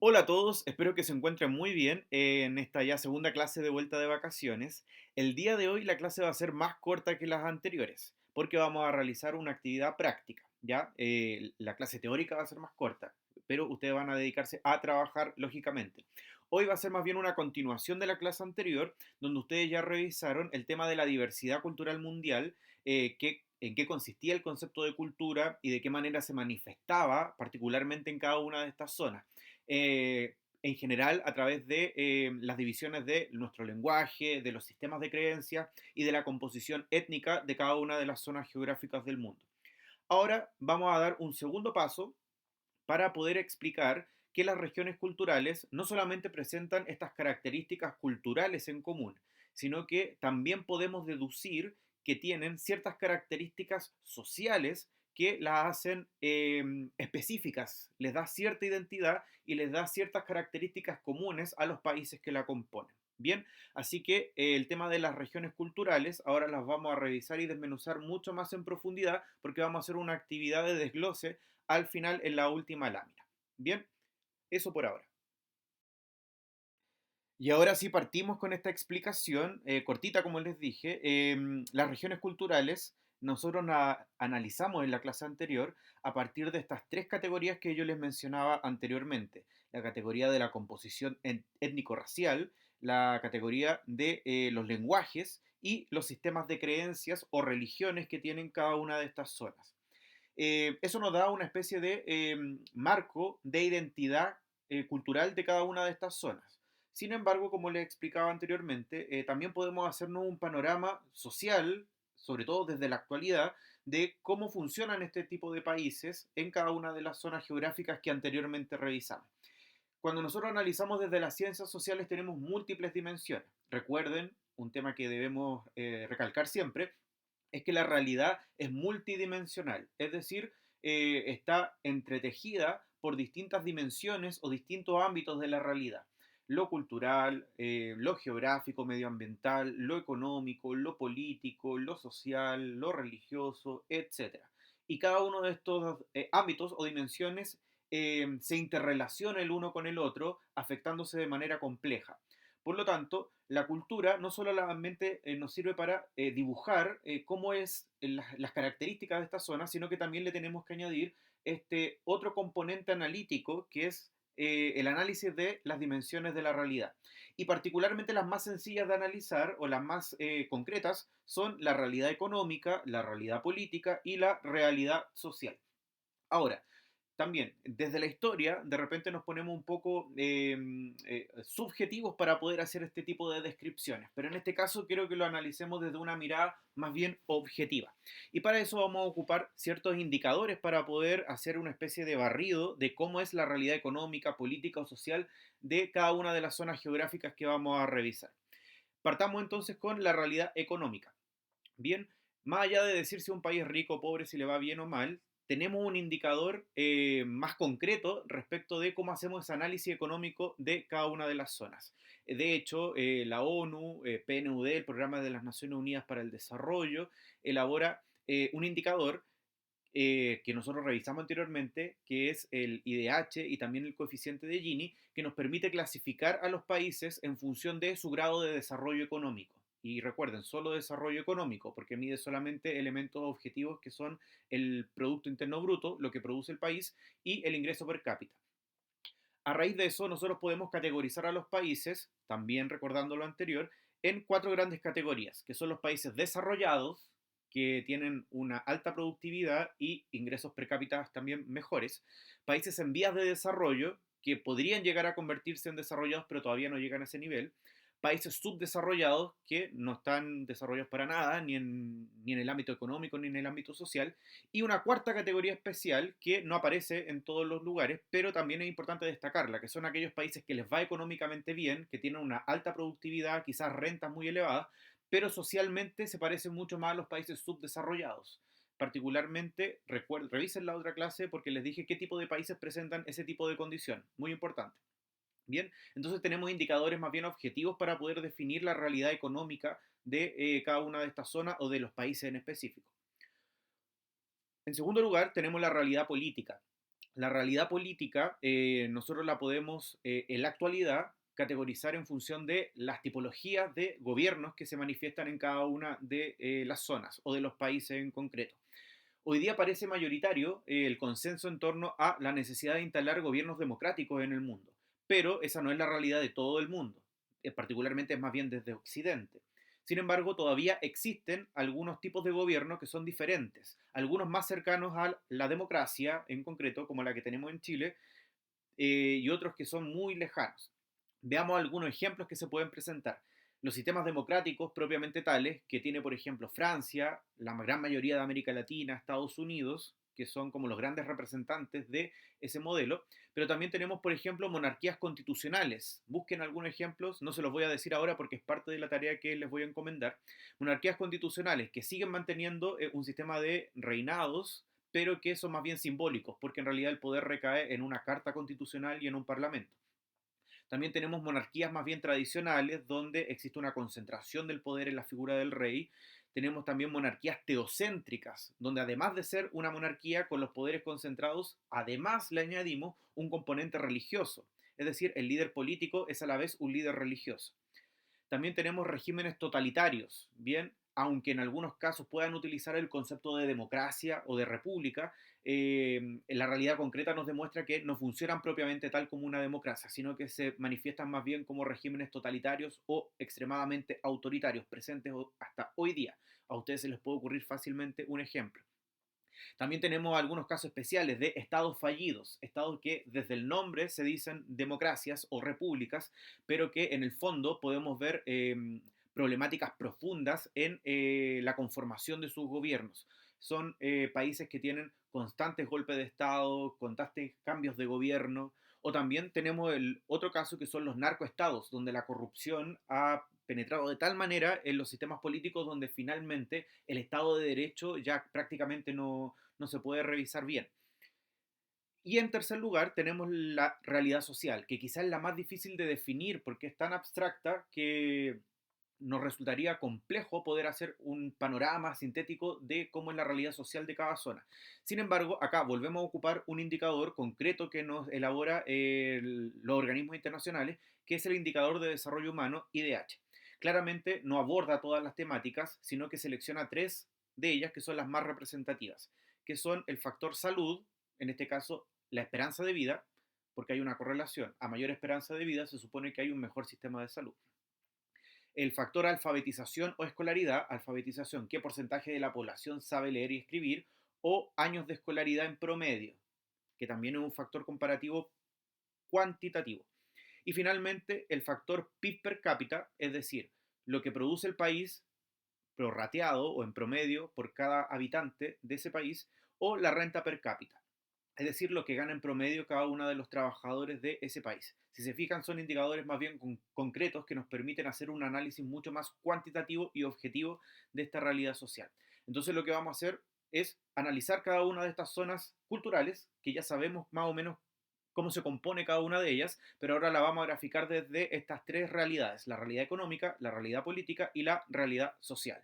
Hola a todos, espero que se encuentren muy bien en esta ya segunda clase de vuelta de vacaciones. El día de hoy la clase va a ser más corta que las anteriores, porque vamos a realizar una actividad práctica, ¿ya? La clase teórica va a ser más corta, pero ustedes van a dedicarse a trabajar lógicamente. Hoy va a ser más bien una continuación de la clase anterior, donde ustedes ya revisaron el tema de la diversidad cultural mundial, en qué consistía el concepto de cultura y de qué manera se manifestaba particularmente en cada una de estas zonas en general a través de las divisiones de nuestro lenguaje, de los sistemas de creencias y de la composición étnica de cada una de las zonas geográficas del mundo. Ahora vamos a dar un segundo paso para poder explicar que las regiones culturales no solamente presentan estas características culturales en común, sino que también podemos deducir que tienen ciertas características sociales que las hacen específicas, les da cierta identidad y les da ciertas características comunes a los países que la componen. Bien, así que el tema de las regiones culturales ahora las vamos a revisar y desmenuzar mucho más en profundidad porque vamos a hacer una actividad de desglose al final en la última lámina. Bien, eso por ahora. Y ahora sí partimos con esta explicación cortita, como les dije. Las regiones culturales nosotros analizamos en la clase anterior a partir de estas tres categorías que yo les mencionaba anteriormente. La categoría de la composición étnico-racial, la categoría de los lenguajes y los sistemas de creencias o religiones que tienen cada una de estas zonas. Eso nos da una especie de marco de identidad cultural de cada una de estas zonas. Sin embargo, como les explicaba anteriormente, también podemos hacernos un panorama social, sobre todo desde la actualidad, de cómo funcionan este tipo de países en cada una de las zonas geográficas que anteriormente revisamos. Cuando nosotros analizamos desde las ciencias sociales tenemos múltiples dimensiones. Recuerden, un tema que debemos recalcar siempre, es que la realidad es multidimensional, es decir, está entretejida por distintas dimensiones o distintos ámbitos de la realidad. Lo cultural, lo geográfico, medioambiental, lo económico, lo político, lo social, lo religioso, etcétera. Y cada uno de estos ámbitos o dimensiones se interrelaciona el uno con el otro, afectándose de manera compleja. Por lo tanto, la cultura no solamente nos sirve para dibujar cómo es las características de esta zona, sino que también le tenemos que añadir este otro componente analítico que es el análisis de las dimensiones de la realidad. Y particularmente las más sencillas de analizar o las más concretas son la realidad económica, la realidad política y la realidad social. Ahora, también, desde la historia, de repente nos ponemos un poco subjetivos para poder hacer este tipo de descripciones, pero en este caso quiero que lo analicemos desde una mirada más bien objetiva. Y para eso vamos a ocupar ciertos indicadores para poder hacer una especie de barrido de cómo es la realidad económica, política o social de cada una de las zonas geográficas que vamos a revisar. Partamos entonces con la realidad económica. Bien, más allá de decir si un país es rico o pobre, si le va bien o mal, tenemos un indicador más concreto respecto de cómo hacemos ese análisis económico de cada una de las zonas. De hecho, la ONU, PNUD, el Programa de las Naciones Unidas para el Desarrollo, elabora un indicador que nosotros revisamos anteriormente, que es el IDH y también el coeficiente de Gini, que nos permite clasificar a los países en función de su grado de desarrollo económico. Y recuerden, solo desarrollo económico, porque mide solamente elementos objetivos que son el Producto Interno Bruto, lo que produce el país, y el ingreso per cápita. A raíz de eso, nosotros podemos categorizar a los países, también recordando lo anterior, en cuatro grandes categorías, que son los países desarrollados, que tienen una alta productividad y ingresos per cápita también mejores, países en vías de desarrollo, que podrían llegar a convertirse en desarrollados, pero todavía no llegan a ese nivel, países subdesarrollados que no están desarrollados para nada, ni en el ámbito económico ni en el ámbito social, y una cuarta categoría especial que no aparece en todos los lugares, pero también es importante destacarla, que son aquellos países que les va económicamente bien, que tienen una alta productividad, quizás rentas muy elevadas, pero socialmente se parecen mucho más a los países subdesarrollados. Particularmente, revisen la otra clase porque les dije qué tipo de países presentan ese tipo de condición. Muy importante. Bien, entonces tenemos indicadores más bien objetivos para poder definir la realidad económica de cada una de estas zonas o de los países en específico. En segundo lugar, tenemos la realidad política. La realidad política nosotros la podemos en la actualidad categorizar en función de las tipologías de gobiernos que se manifiestan en cada una de las zonas o de los países en concreto. Hoy día parece mayoritario el consenso en torno a la necesidad de instalar gobiernos democráticos en el mundo, pero esa no es la realidad de todo el mundo, particularmente es más bien desde Occidente. Sin embargo, todavía existen algunos tipos de gobierno que son diferentes, algunos más cercanos a la democracia en concreto, como la que tenemos en Chile, y otros que son muy lejanos. Veamos algunos ejemplos que se pueden presentar. Los sistemas democráticos propiamente tales, que tiene por ejemplo Francia, la gran mayoría de América Latina, Estados Unidos, que son como los grandes representantes de ese modelo, pero también tenemos por ejemplo monarquías constitucionales. Busquen algunos ejemplos, no se los voy a decir ahora porque es parte de la tarea que les voy a encomendar. Monarquías constitucionales que siguen manteniendo un sistema de reinados, pero que son más bien simbólicos, porque en realidad el poder recae en una carta constitucional y en un parlamento. También tenemos monarquías más bien tradicionales, donde existe una concentración del poder en la figura del rey. Tenemos también monarquías teocéntricas, donde además de ser una monarquía con los poderes concentrados, además le añadimos un componente religioso. Es decir, el líder político es a la vez un líder religioso. También tenemos regímenes totalitarios, bien, aunque en algunos casos puedan utilizar el concepto de democracia o de república, en la realidad concreta nos demuestra que no funcionan propiamente tal como una democracia, sino que se manifiestan más bien como regímenes totalitarios o extremadamente autoritarios, presentes hasta hoy día. A ustedes se les puede ocurrir fácilmente un ejemplo. También tenemos algunos casos especiales de estados fallidos, estados que desde el nombre se dicen democracias o repúblicas, pero que en el fondo podemos ver problemáticas profundas en la conformación de sus gobiernos. Son países que tienen constantes golpes de Estado, constantes cambios de gobierno, o también tenemos el otro caso que son los narcoestados, donde la corrupción ha penetrado de tal manera en los sistemas políticos donde finalmente el Estado de Derecho ya prácticamente no se puede revisar bien. Y en tercer lugar tenemos la realidad social, que quizás es la más difícil de definir porque es tan abstracta que nos resultaría complejo poder hacer un panorama sintético de cómo es la realidad social de cada zona. Sin embargo, acá volvemos a ocupar un indicador concreto que nos elabora los organismos internacionales, que es el indicador de desarrollo humano IDH. Claramente no aborda todas las temáticas, sino que selecciona tres de ellas que son las más representativas, que son el factor salud, en este caso la esperanza de vida, porque hay una correlación. A mayor esperanza de vida se supone que hay un mejor sistema de salud. El factor alfabetización o escolaridad, alfabetización, qué porcentaje de la población sabe leer y escribir, o años de escolaridad en promedio, que también es un factor comparativo cuantitativo. Y finalmente, el factor PIB per cápita, es decir, lo que produce el país prorrateado o en promedio por cada habitante de ese país, o la renta per cápita, es decir, lo que gana en promedio cada uno de los trabajadores de ese país. Si se fijan, son indicadores más bien concretos que nos permiten hacer un análisis mucho más cuantitativo y objetivo de esta realidad social. Entonces lo que vamos a hacer es analizar cada una de estas zonas culturales, que ya sabemos más o menos cómo se compone cada una de ellas, pero ahora la vamos a graficar desde estas tres realidades: la realidad económica, la realidad política y la realidad social.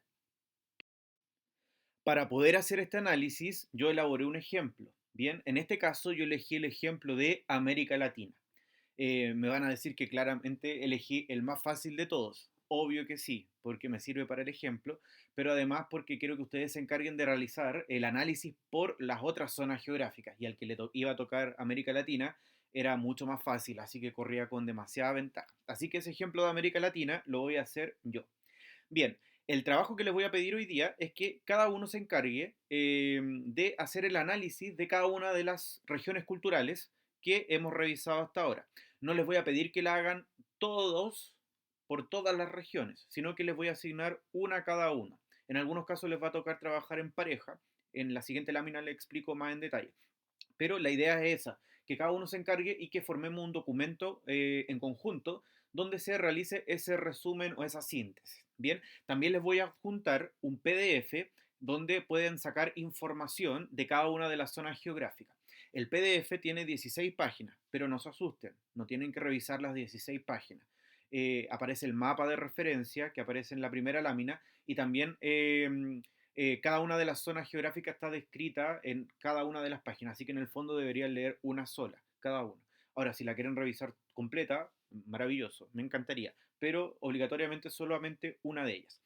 Para poder hacer este análisis, yo elaboré un ejemplo. Bien, en este caso yo elegí el ejemplo de América Latina. Me van a decir que claramente elegí el más fácil de todos. Obvio que sí, porque me sirve para el ejemplo, pero además porque quiero que ustedes se encarguen de realizar el análisis por las otras zonas geográficas. Y al que iba a tocar América Latina era mucho más fácil, así que corría con demasiada ventaja. Así que ese ejemplo de América Latina lo voy a hacer yo. Bien, el trabajo que les voy a pedir hoy día es que cada uno se encargue de hacer el análisis de cada una de las regiones culturales que hemos revisado hasta ahora. No les voy a pedir que la hagan todos por todas las regiones, sino que les voy a asignar una a cada una. En algunos casos les va a tocar trabajar en pareja. En la siguiente lámina les explico más en detalle. Pero la idea es esa, que cada uno se encargue y que formemos un documento en conjunto donde se realice ese resumen o esa síntesis. Bien, también les voy a adjuntar un PDF donde pueden sacar información de cada una de las zonas geográficas. El PDF tiene 16 páginas, pero no se asusten, no tienen que revisar las 16 páginas. Aparece el mapa de referencia que aparece en la primera lámina y también Cada una de las zonas geográficas está descrita en cada una de las páginas, así que en el fondo deberían leer una sola, cada una. Ahora, si la quieren revisar completa, maravilloso, me encantaría, pero obligatoriamente solamente una de ellas.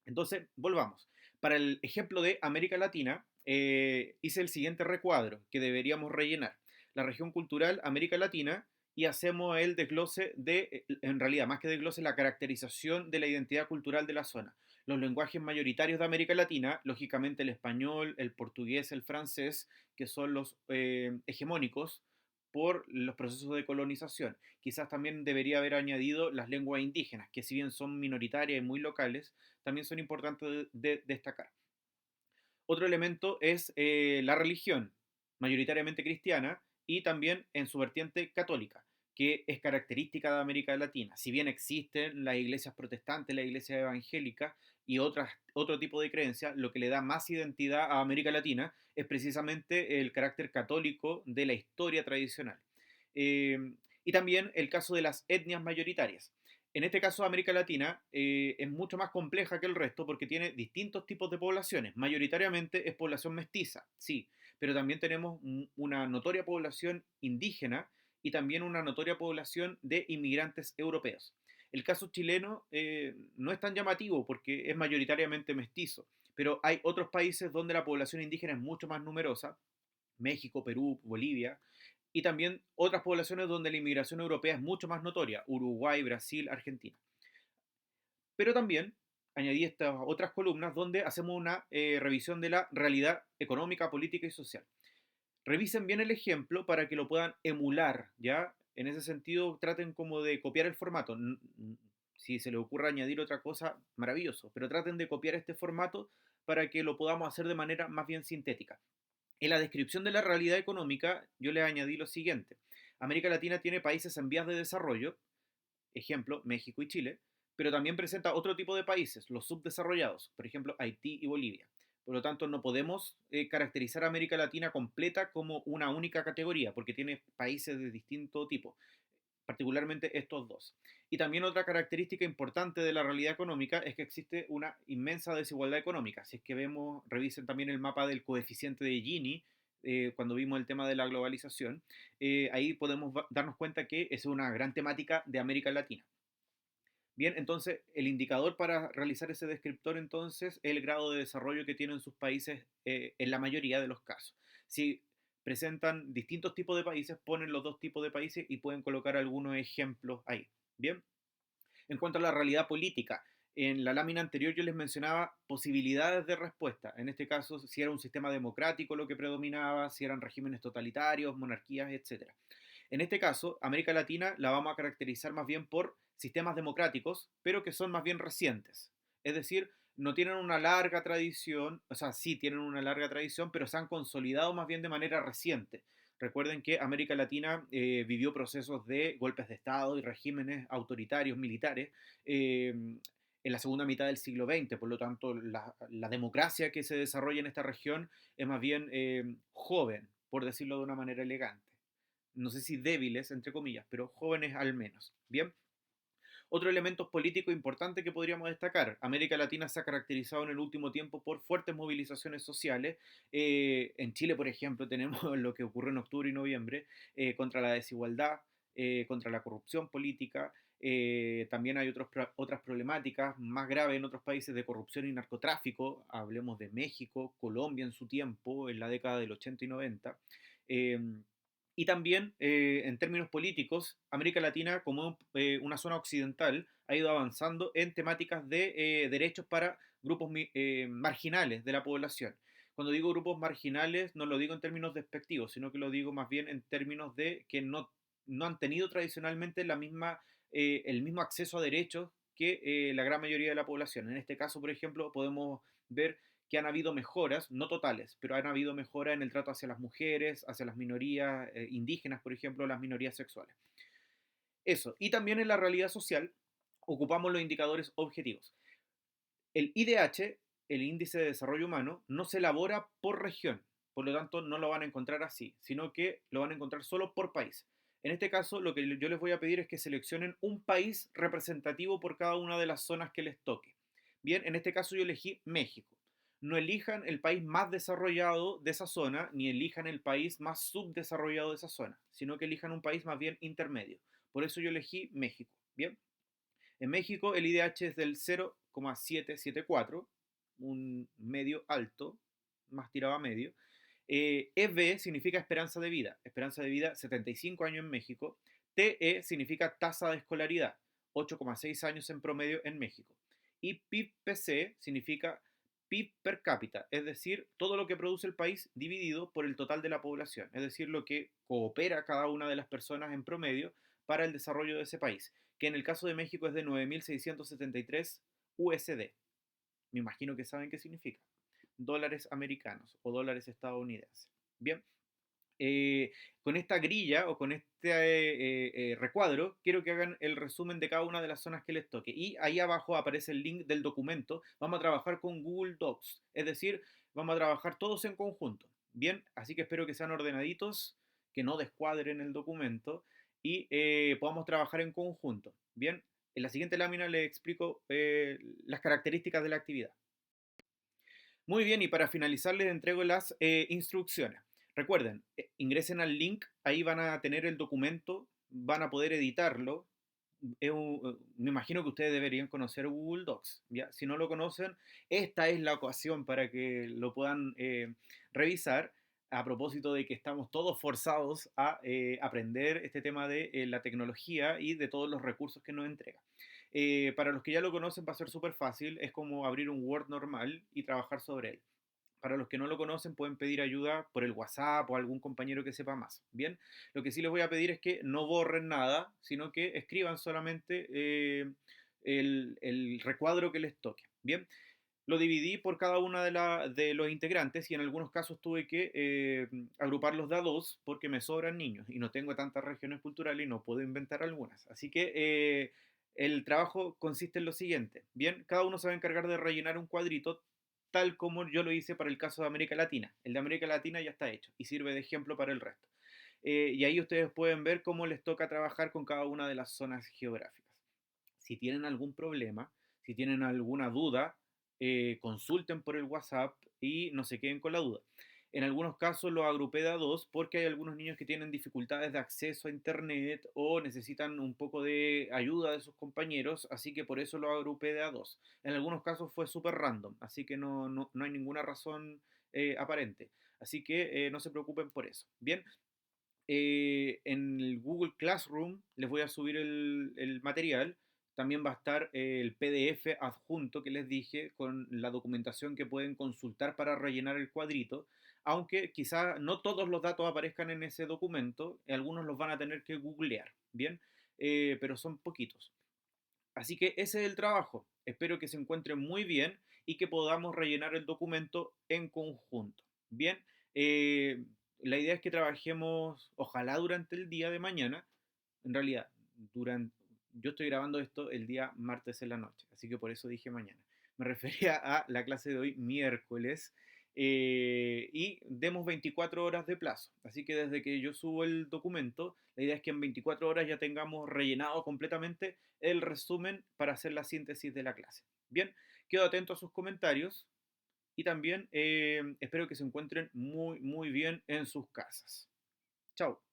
Entonces, volvamos. Para el ejemplo de América Latina, hice el siguiente recuadro que deberíamos rellenar. La región cultural América Latina y hacemos el desglose de, en realidad, más que desglose, la caracterización de la identidad cultural de la zona. Los lenguajes mayoritarios de América Latina, lógicamente el español, el portugués, el francés, que son los hegemónicos por los procesos de colonización. Quizás también debería haber añadido las lenguas indígenas, que si bien son minoritarias y muy locales, también son importantes de destacar. Otro elemento es la religión, mayoritariamente cristiana, y también en su vertiente católica, que es característica de América Latina. Si bien existen las iglesias protestantes, las iglesias evangélicas y otro tipo de creencias, lo que le da más identidad a América Latina es precisamente el carácter católico de la historia tradicional. Eh, y también el caso de las etnias mayoritarias. En este caso, América Latina es mucho más compleja que el resto porque tiene distintos tipos de poblaciones. Mayoritariamente es población mestiza, sí, pero también tenemos una notoria población indígena y también una notoria población de inmigrantes europeos. El caso chileno no es tan llamativo porque es mayoritariamente mestizo, pero hay otros países donde la población indígena es mucho más numerosa, México, Perú, Bolivia, y también otras poblaciones donde la inmigración europea es mucho más notoria, Uruguay, Brasil, Argentina. Pero también añadí estas otras columnas donde hacemos una revisión de la realidad económica, política y social. Revisen bien el ejemplo para que lo puedan emular, ¿ya? En ese sentido, traten como de copiar el formato. Si se les ocurre añadir otra cosa, maravilloso, pero traten de copiar este formato para que lo podamos hacer de manera más bien sintética. En la descripción de la realidad económica, yo le añadí lo siguiente. América Latina tiene países en vías de desarrollo, ejemplo, México y Chile, pero también presenta otro tipo de países, los subdesarrollados, por ejemplo, Haití y Bolivia. Por lo tanto, no podemos caracterizar a América Latina completa como una única categoría, porque tiene países de distinto tipo, particularmente estos dos. Y también otra característica importante de la realidad económica es que existe una inmensa desigualdad económica. Si es que vemos, revisen también el mapa del coeficiente de Gini, cuando vimos el tema de la globalización, ahí podemos darnos cuenta que es una gran temática de América Latina. Bien, entonces el indicador para realizar ese descriptor entonces es el grado de desarrollo que tienen sus países en la mayoría de los casos. Si presentan distintos tipos de países, ponen los dos tipos de países y pueden colocar algunos ejemplos ahí. Bien, en cuanto a la realidad política, en la lámina anterior yo les mencionaba posibilidades de respuesta. En este caso, si era un sistema democrático lo que predominaba, si eran regímenes totalitarios, monarquías, etcétera. En este caso, América Latina la vamos a caracterizar más bien por sistemas democráticos, pero que son más bien recientes. Es decir, no tienen una larga tradición, o sea, sí tienen una larga tradición, pero se han consolidado más bien de manera reciente. Recuerden que América Latina vivió procesos de golpes de Estado y regímenes autoritarios, militares, en la segunda mitad del siglo XX. Por lo tanto, la democracia que se desarrolla en esta región es más bien joven, por decirlo de una manera elegante. No sé si débiles, entre comillas, pero jóvenes al menos. Bien, otro elemento político importante que podríamos destacar, América Latina se ha caracterizado en el último tiempo por fuertes movilizaciones sociales. En Chile, por ejemplo, tenemos lo que ocurrió en octubre y noviembre contra la desigualdad, contra la corrupción política. También hay otras problemáticas más graves en otros países de corrupción y narcotráfico. Hablemos de México, Colombia en su tiempo, en la década del 80 y 90. Eh, y también, en términos políticos, América Latina, como una zona occidental, ha ido avanzando en temáticas de derechos para grupos marginales de la población. Cuando digo grupos marginales, no lo digo en términos despectivos, sino que lo digo más bien en términos de que no han tenido tradicionalmente el mismo acceso a derechos que la gran mayoría de la población. En este caso, por ejemplo, podemos ver que han habido mejoras, no totales, pero han habido mejoras en el trato hacia las mujeres, hacia las minorías indígenas, por ejemplo, las minorías sexuales. Eso. Y también en la realidad social ocupamos los indicadores objetivos. El IDH, el Índice de Desarrollo Humano, no se elabora por región, por lo tanto no lo van a encontrar así, sino que lo van a encontrar solo por país. En este caso, lo que yo les voy a pedir es que seleccionen un país representativo por cada una de las zonas que les toque. Bien, en este caso yo elegí México. no elijan el país más desarrollado de esa zona, ni elijan el país más subdesarrollado de esa zona, sino que elijan un país más bien intermedio. Por eso yo elegí México. Bien, en México el IDH es del 0,774, un medio alto, más tirado a medio. EB significa esperanza de vida 75 años en México. TE significa tasa de escolaridad, 8,6 años en promedio en México. Y PIB-PC significa PIB per cápita, es decir, todo lo que produce el país dividido por el total de la población, es decir, lo que coopera cada una de las personas en promedio para el desarrollo de ese país, que en el caso de México es de 9.673 USD. Me imagino que saben qué significa. Dólares americanos o dólares estadounidenses. Bien, eh, con esta grilla o con este recuadro, quiero que hagan el resumen de cada una de las zonas que les toque. Y ahí abajo aparece el link del documento. Vamos a trabajar con Google Docs, es decir, vamos a trabajar todos en conjunto. Bien, así que espero que sean ordenaditos, que no descuadren el documento y podamos trabajar en conjunto. Bien, en la siguiente lámina les explico las características de la actividad. Muy bien, y para finalizar les entrego las instrucciones. Recuerden, ingresen al link, ahí van a tener el documento, van a poder editarlo. Me imagino que ustedes deberían conocer Google Docs, ¿ya? Si no lo conocen, esta es la ocasión para que lo puedan revisar, a propósito de que estamos todos forzados a aprender este tema de la tecnología y de todos los recursos que nos entrega. Para los que ya lo conocen va a ser súper fácil, es como abrir un Word normal y trabajar sobre él. Para los que no lo conocen pueden pedir ayuda por el WhatsApp o algún compañero que sepa más. Bien, lo que sí les voy a pedir es que no borren nada, sino que escriban solamente el recuadro que les toque. Bien, lo dividí por cada una de los integrantes y en algunos casos tuve que agruparlos de a dos porque me sobran niños y no tengo tantas regiones culturales y no puedo inventar algunas. Así que el trabajo consiste en lo siguiente. Bien, cada uno se va a encargar de rellenar un cuadrito tal como yo lo hice para el caso de América Latina. El de América Latina ya está hecho y sirve de ejemplo para el resto. Y ahí ustedes pueden ver cómo les toca trabajar con cada una de las zonas geográficas. Si tienen algún problema, si tienen alguna duda, consulten por el WhatsApp y no se queden con la duda. En algunos casos lo agrupé de a dos porque hay algunos niños que tienen dificultades de acceso a internet o necesitan un poco de ayuda de sus compañeros, así que por eso lo agrupé de a dos. En algunos casos fue súper random, así que no hay ninguna razón aparente. Así que no se preocupen por eso. Bien, en el Google Classroom les voy a subir el material. También va a estar el PDF adjunto que les dije con la documentación que pueden consultar para rellenar el cuadrito. Aunque quizá no todos los datos aparezcan en ese documento, algunos los van a tener que googlear, ¿bien? Pero son poquitos. Así que ese es el trabajo. Espero que se encuentren muy bien y que podamos rellenar el documento en conjunto. Bien, eh, la idea es que trabajemos, ojalá durante el día de mañana. En realidad, durante, yo estoy grabando esto el día martes en la noche, así que por eso dije mañana. Me refería a la clase de hoy, miércoles, y demos 24 horas de plazo. Así que desde que yo subo el documento, la idea es que en 24 horas ya tengamos rellenado completamente el resumen para hacer la síntesis de la clase. Bien, quedo atento a sus comentarios y también espero que se encuentren muy, muy bien en sus casas. Chao.